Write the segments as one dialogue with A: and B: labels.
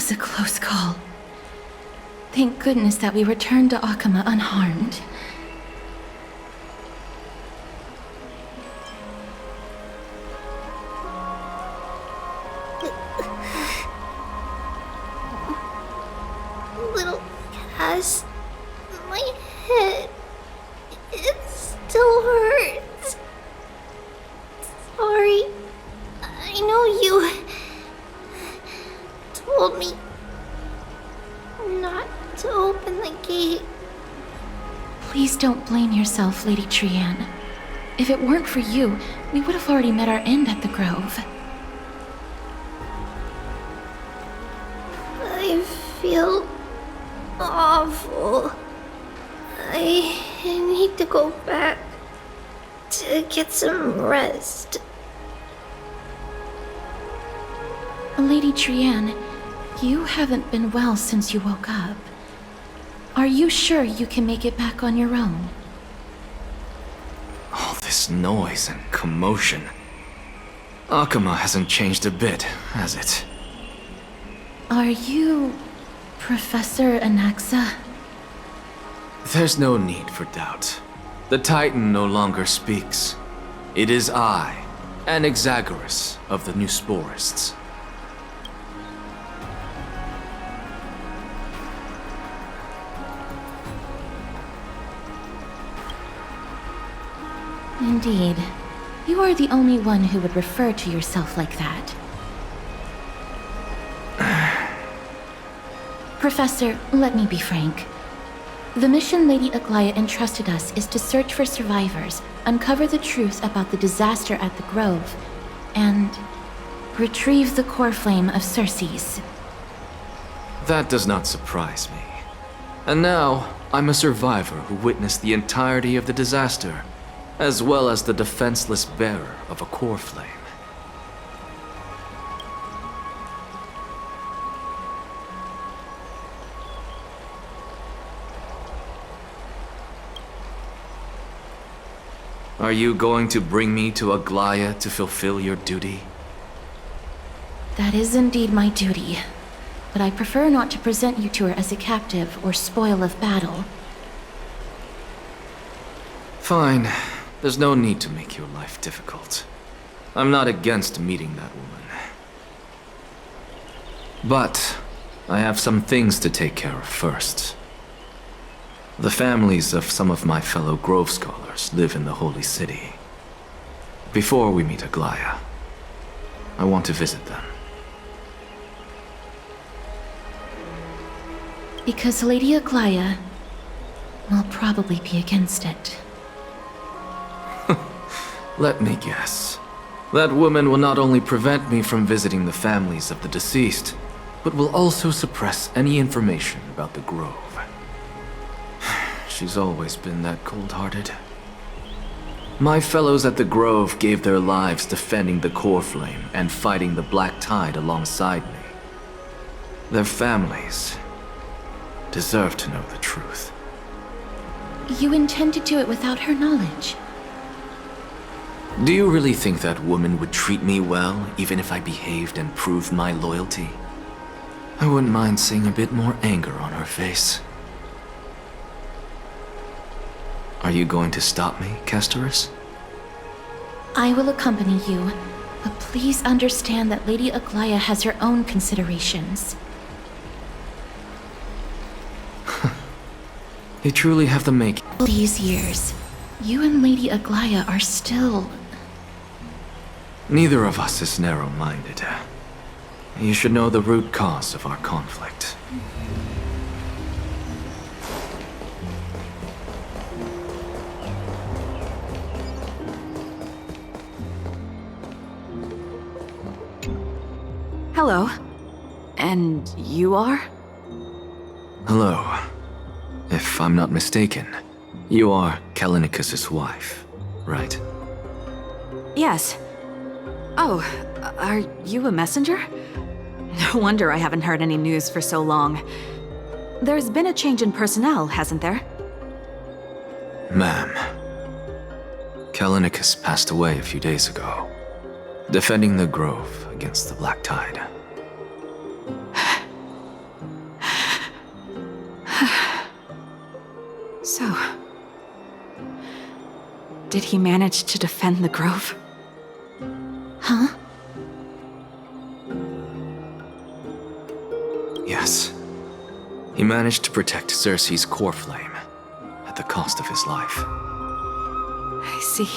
A: was a close call. Thank goodness that we returned to Akama unharmed.
B: Little Cass, my head, it still hurts. Sorry, I know you told me not to open the gate.
A: Please don't blame yourself, Lady Trianne. If it weren't for you, we would have already met our end at the Grove.
B: I feel awful. I need to go back to get some rest.
A: Lady Trianne, you haven't been well since you woke up. Are you sure you can make it back on your own?
C: All this noise and commotion. Akama hasn't changed a bit, has it?
A: Are you Professor Anaxa?
C: There's no need for doubt. The Titan no longer speaks. It is I, Anaxagoras of the New Sporists.
A: Indeed. You are the only one who would refer to yourself like that. Professor, let me be frank. The mission Lady Aglaya entrusted us is to search for survivors, uncover the truth about the disaster at the Grove, and retrieve the core flame of Circes.
C: That does not surprise me. And now, I'm a survivor who witnessed the entirety of the disaster, as well as the defenseless bearer of a core flame. Are you going to bring me to Aglaya to fulfill your duty?
A: That is indeed my duty, but I prefer not to present you to her as a captive or spoil of battle.
C: Fine. There's no need to make your life difficult. I'm not against meeting that woman. But I have some things to take care of first. The families of some of my fellow Grove scholars live in the Holy City. Before we meet Aglaya, I want to visit them.
A: Because Lady Aglaya will probably be against it.
C: Let me guess. That woman will not only prevent me from visiting the families of the deceased, but will also suppress any information about the Grove. She's always been that cold-hearted. My fellows at the Grove gave their lives defending the core flame and fighting the Black Tide alongside me. Their families deserve to know the truth.
A: You intend to do it without her knowledge?
C: Do you really think that woman would treat me well, even if I behaved and proved my loyalty? I wouldn't mind seeing a bit more anger on her face. Are you going to stop me, Castorus?
A: I will accompany you, but please understand that Lady Aglaya has her own considerations.
C: They truly have the make.
A: These years, you and Lady Aglaya are still...
C: Neither of us is narrow-minded. You should know the root cause of our conflict.
D: Hello. And you are?
C: Hello. If I'm not mistaken, you are Kallinicus' wife, right?
D: Yes. Oh, are you a messenger? No wonder I haven't heard any news for so long. There's been a change in personnel, hasn't there?
C: Ma'am, Kallinicus passed away a few days ago, defending the Grove against the Black Tide.
D: So... did he manage to defend the grove?
A: Huh?
C: Yes. He managed to protect Cersei's core flame, at the cost of his life.
D: I see.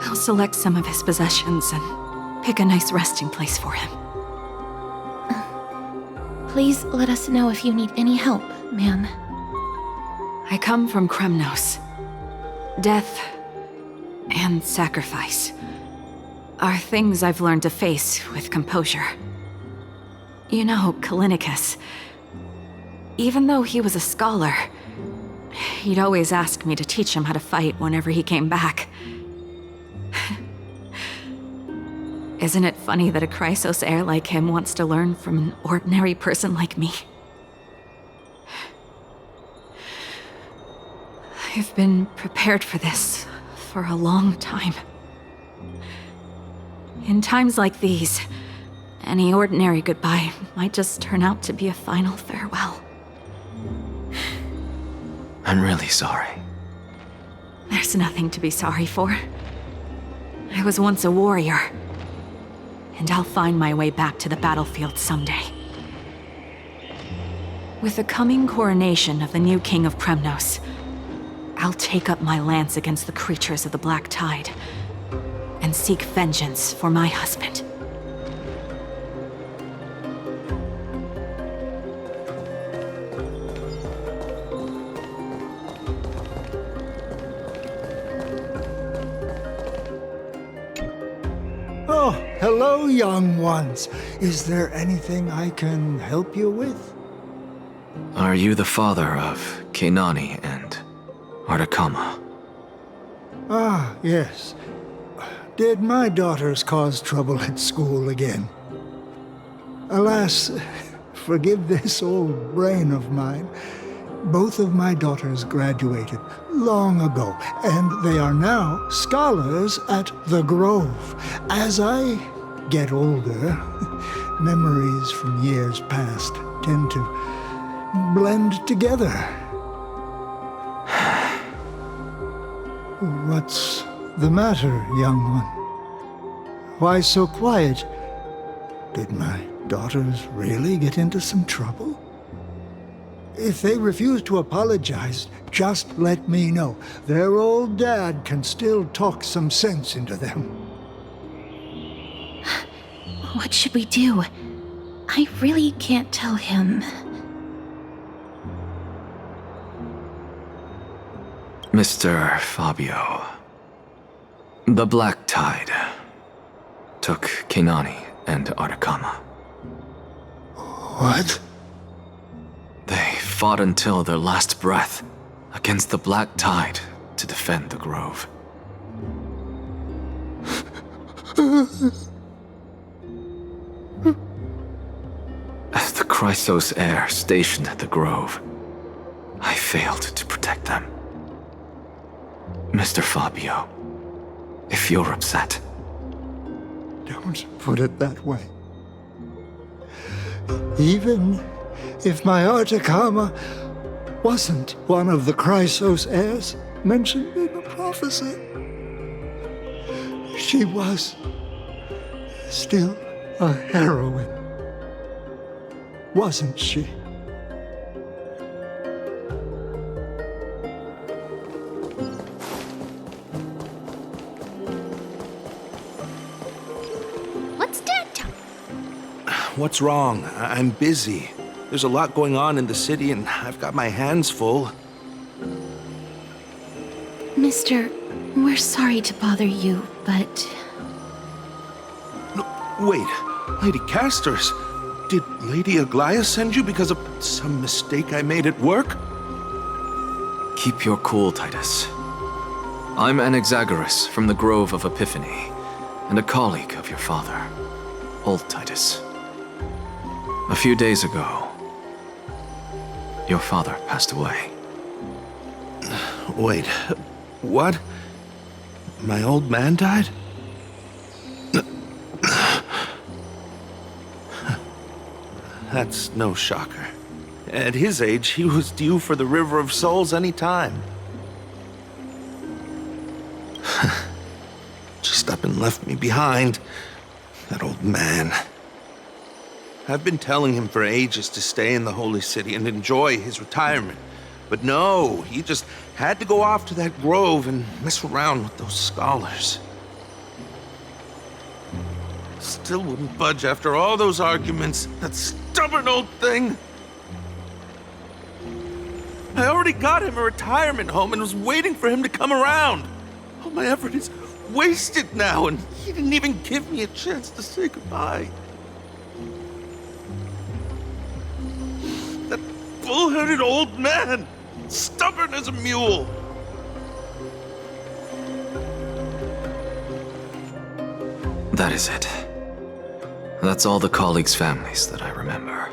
D: I'll select some of his possessions and pick a nice resting place for him.
A: Please let us know if you need any help, ma'am.
D: I come from Kremnos. Death and sacrifice are things I've learned to face with composure. You know, Kallinicus, even though he was a scholar, he'd always ask me to teach him how to fight whenever he came back. Isn't it funny that a Chrysos heir like him wants to learn from an ordinary person like me? I've been prepared for this for a long time. In times like these, any ordinary goodbye might just turn out to be a final farewell.
C: I'm really sorry.
D: There's nothing to be sorry for. I was once a warrior, and I'll find my way back to the battlefield someday. With the coming coronation of the new king of Kremnos, I'll take up my lance against the creatures of the Black Tide and seek vengeance for my husband.
E: Oh, hello, young ones. Is there anything I can help you with?
C: Are you the father of Keinani and Ardakama?
E: Ah, yes. Did my daughters cause trouble at school again? Alas, forgive this old brain of mine. Both of my daughters graduated long ago, and they are now scholars at the Grove. As I get older, memories from years past tend to blend together. What's the matter, young one? Why so quiet? Did my daughters really get into some trouble? If they refuse to apologize, just let me know. Their old dad can still talk some sense into them.
A: What should we do? I really can't tell him.
C: Mr. Fabio. The Black Tide took Keinani and Ardakama.
E: What?
C: They fought until their last breath against the Black Tide to defend the Grove. As the Chrysos heir stationed at the Grove, I failed to protect them. Mr. Fabio, if you're upset...
E: Don't put it that way. Even if my Ardakama wasn't one of the Chrysos heirs mentioned in the prophecy, she was still a heroine, wasn't she?
B: What's Dad talking?
F: What's wrong? I'm busy. There's a lot going on in the city, and I've got my hands full.
A: Mister, we're sorry to bother you, but...
F: Wait, Lady Casters, did Lady Aglaia send you because of some mistake I made at work?
C: Keep your cool, Titus. I'm Anaxagoras from the Grove of Epiphany, and a colleague of your father, old Titus. A few days ago, your father passed away.
F: Wait, what? My old man died? That's no shocker. At his age, he was due for the River of Souls any time. Just up and left me behind. That old man. I've been telling him for ages to stay in the Holy City and enjoy his retirement. But no, he just had to go off to that grove and mess around with those scholars. Still wouldn't budge after all those arguments. That stubborn old thing. I already got him a retirement home and was waiting for him to come around. All my effort is wasted now, and he didn't even give me a chance to say goodbye. That bull-headed old man, stubborn as a mule.
C: That is it. That's all the colleagues' families that I remember.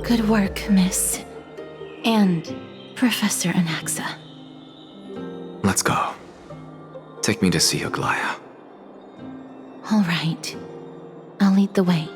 A: Good work, Miss. And Professor Anaxa.
C: Let's go. Take me to see Aglaya.
A: All right. I'll lead the way.